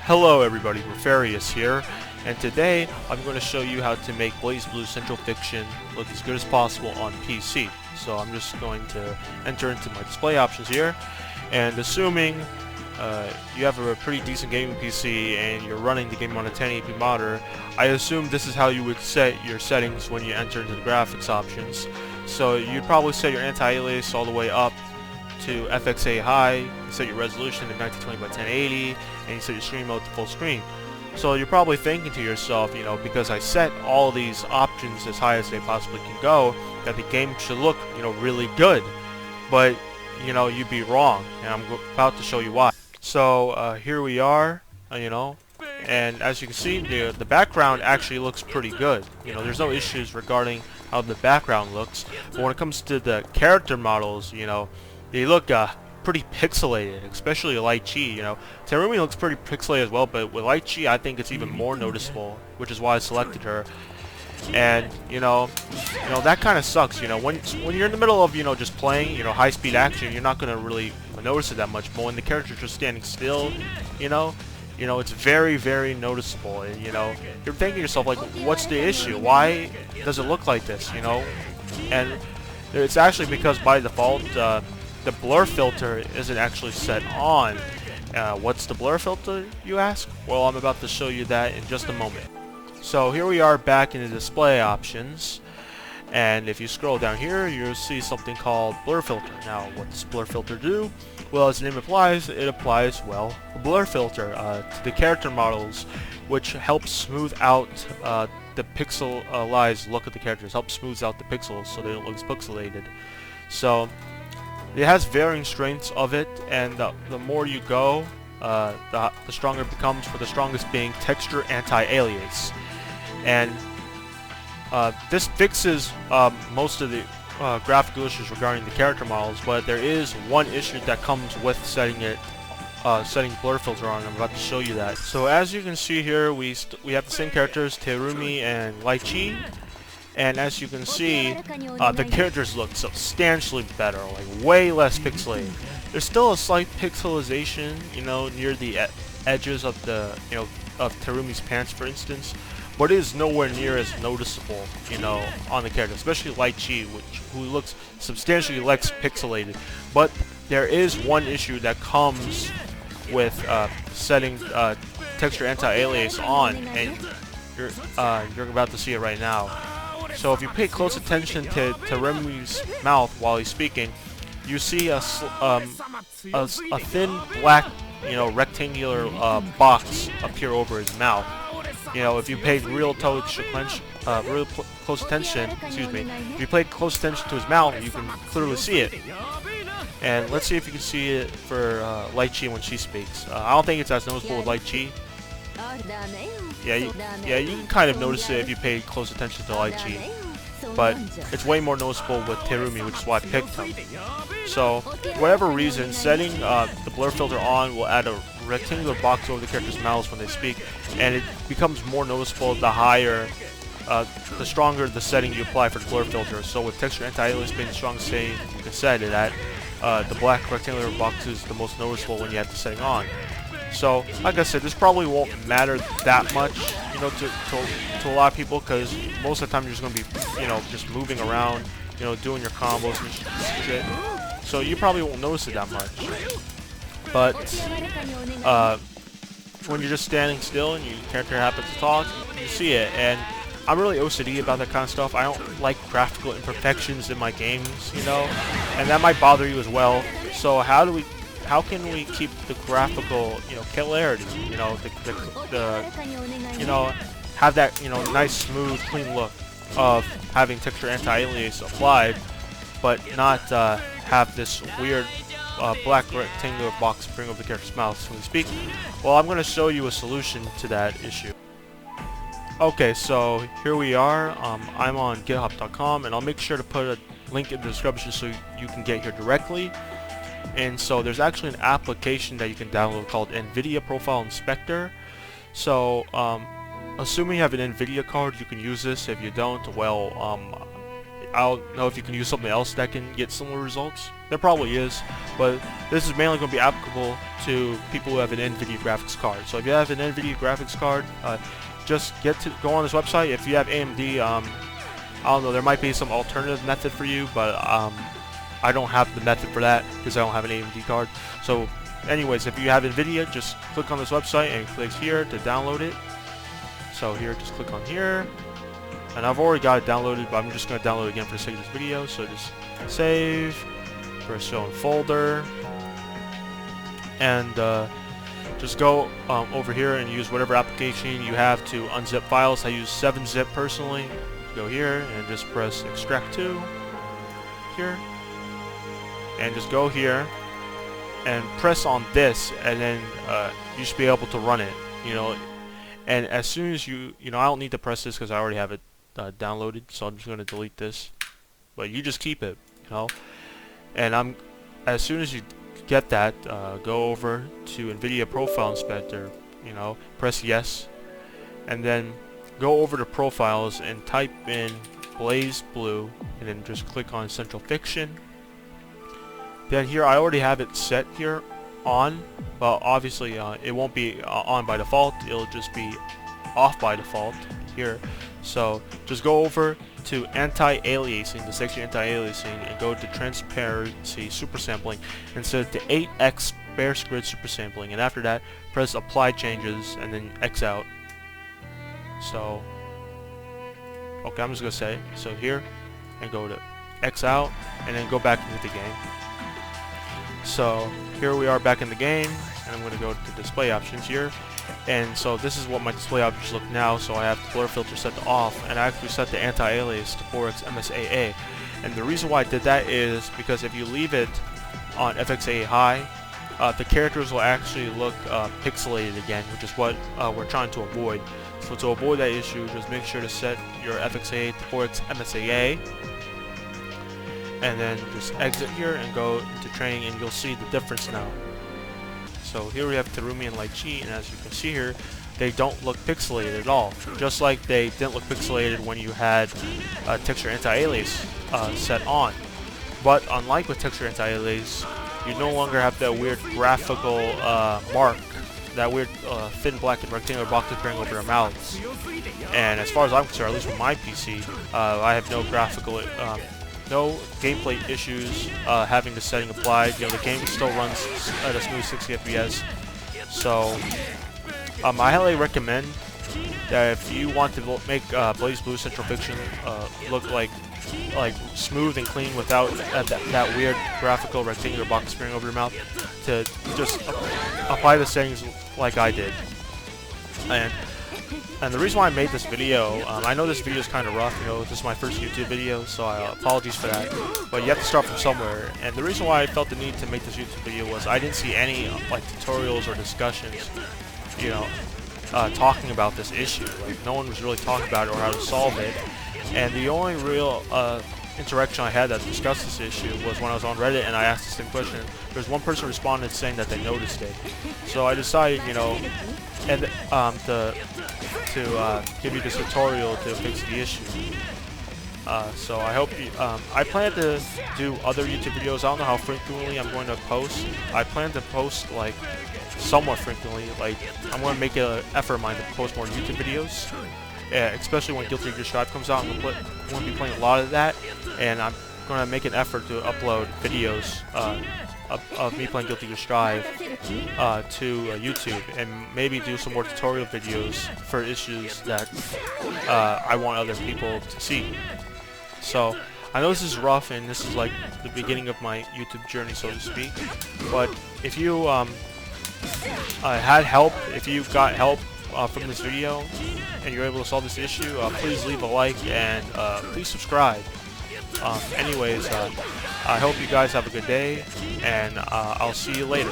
Hello everybody, Refarius here, and today I'm going to show you how to make BlazBlue Central Fiction look as good as possible on PC. So I'm just going to enter into my display options here, and assuming you have a pretty decent gaming PC and you're running the game on a 1080p monitor, I assume this is how you would set your settings when you enter into the graphics options. So you'd probably set your anti-alias all the way up to FXA high, you set your resolution to 1920 by 1080, and you set your screen mode to full screen. So you're probably thinking to yourself, you know, because I set all these options as high as they possibly can go, that the game should look, you know, really good. But, you know, you'd be wrong, and I'm about to show you why. So here we are, you know, and as you can see, the background actually looks pretty good. You know, there's no issues regarding how the background looks. But when it comes to the character models, you know, they look pretty pixelated, especially Light Chi. You know, Terumi looks pretty pixelated as well, but with Light Chi, I think it's even more noticeable, which is why I selected her. And you know that kind of sucks. You know, when you're in the middle of just playing, high-speed action, you're not gonna really notice it that much. But when the character's just standing still, you know, it's very, very noticeable. And you're thinking to yourself, like, what's the issue? Why does it look like this? And it's actually because by default, the blur filter isn't actually set on. What's the blur filter, you ask? Well, I'm about to show you that in just a moment. So here we are back in the display options, and if you scroll down here, you'll see something called blur filter. Now, what does blur filter do? Well, as the name implies, it applies, well, a blur filter to the character models, which helps smooth out the pixelized look of the characters, helps smooth out the pixels so they don't look as pixelated. So it has varying strengths of it, and the more you go, the stronger it becomes, for the strongest being texture anti-alias. And this fixes most of the graphical issues regarding the character models, but there is one issue that comes with setting blur filter on. I'm about to show you that. So as you can see here, we have the same characters, Terumi and Light Chi. And as you can see, the characters look substantially better, like way less pixelated. There's still a slight pixelization, near the edges of of Terumi's pants, for instance, but it is nowhere near as noticeable, on the character, especially Light Chi, who looks substantially less pixelated. But there is one issue that comes with setting texture anti-alias on, and you're about to see it right now. So if you pay close attention to Terumi's mouth while he's speaking, you see a thin black, rectangular box appear over his mouth. If you paid real close attention, if you paid close attention to his mouth, you can clearly see it. And let's see if you can see it for Light Chi when she speaks. I don't think it's as noticeable with Light Chi. Yeah, you can kind of notice it if you pay close attention to Light Chi, but it's way more noticeable with Terumi, which is why I picked him. So, whatever reason, setting the blur filter on will add a rectangular box over the characters' mouths when they speak, and it becomes more noticeable the stronger the setting you apply for the blur filter. So with texture anti-alias being the strongest setting you can set it at, the black rectangular box is the most noticeable when you have the setting on. So, like I said, this probably won't matter that much, to a lot of people, because most of the time you're just going to be, just moving around, doing your combos and shit. So you probably won't notice it that much. But when you're just standing still and your character happens to talk, you see it. And I'm really OCD about that kind of stuff. I don't like graphical imperfections in my games, and that might bother you as well. So how can we keep the graphical, clarity, have that, nice, smooth, clean look of having texture anti-alias applied, but not have this weird black rectangular box appearing over the character's mouth when they speak? Well, I'm going to show you a solution to that issue. Okay, so here we are. I'm on GitHub.com, and I'll make sure to put a link in the description so you can get here directly. And so there's actually an application that you can download called NVIDIA Profile Inspector. So assuming you have an NVIDIA card, you can use this. If you don't, well, I don't know if you can use something else that can get similar results. There probably is, but this is mainly going to be applicable to people who have an NVIDIA graphics card. So if you have an NVIDIA graphics card, just go on this website. If you have AMD, I don't know, there might be some alternative method for you, but I don't have the method for that because I don't have an AMD card. So anyways, if you have NVIDIA, just click on this website and click here to download it. So here, just click on here. And I've already got it downloaded, but I'm just going to download it again for the sake of this video. So just save, press show in folder, and just go over here and use whatever application you have to unzip files. I use 7-zip personally. Go here and just press extract to here, and just go here and press on this, and then you should be able to run it. And as soon as I don't need to press this because I already have it downloaded, so I'm just going to delete this, but you just keep it, and as soon as you get that, go over to NVIDIA Profile Inspector, press yes, and then go over to profiles and type in BlazBlue, and then just click on Central Fiction. Then here I already have it set here on, but obviously it won't be on by default, it'll just be off by default here. So just go over to anti-aliasing, the section anti-aliasing, and go to transparency super sampling and set it to 8x bare grid super sampling, and after that press apply changes and then X out. So okay, I'm just gonna say so here, and go to X out and then go back into the game. So here we are back in the game, and I'm going to go to display options here, and so this is what my display options look now. So I have the blur filter set to off, and I actually set the anti-alias to 4x MSAA, and the reason why I did that is because if you leave it on FXAA high, the characters will actually look pixelated again, which is what we're trying to avoid. So to avoid that issue, just make sure to set your FXAA to 4x MSAA, and then just exit here and go into training, and you'll see the difference now. So here we have Terumi and Lychee, and as you can see here, they don't look pixelated at all, just like they didn't look pixelated when you had texture anti-alias set on. But unlike with texture anti-alias, you no longer have that weird graphical mark, that weird thin black and rectangular box appearing over their mouths. And as far as I'm concerned, at least with my PC, I have no graphical no gameplay issues having the setting applied. The game still runs at a smooth 60 FPS. So I highly recommend that if you want to make BlazBlue Central Fiction look like smooth and clean without that weird graphical rectangular box appearing over your mouth, to just apply the settings like I did. And the reason why I made this video, I know this video is kind of rough, this is my first YouTube video, so apologies for that, but you have to start from somewhere. And the reason why I felt the need to make this YouTube video was I didn't see any tutorials or discussions, talking about this issue. No one was really talking about it or how to solve it. And the only real interaction I had that discussed this issue was when I was on Reddit and I asked the same question. There's one person responded saying that they noticed it. So I decided, to give you this tutorial to fix the issue. So I hope you, I plan to do other YouTube videos. I don't know how frequently I'm going to post. I plan to post somewhat frequently. I'm going to make an effort of mine to post more YouTube videos. Especially when Guilty Gear Strive comes out, I'm going to be playing a lot of that, and I'm going to make an effort to upload videos of me playing Guilty Gear Strive to YouTube, and maybe do some more tutorial videos for issues that I want other people to see. So I know this is rough, and this is the beginning of my YouTube journey, so to speak, but if you had help, if you got help from this video and you're able to solve this issue, please leave a like, and please subscribe. Anyways, I hope you guys have a good day, and I'll see you later.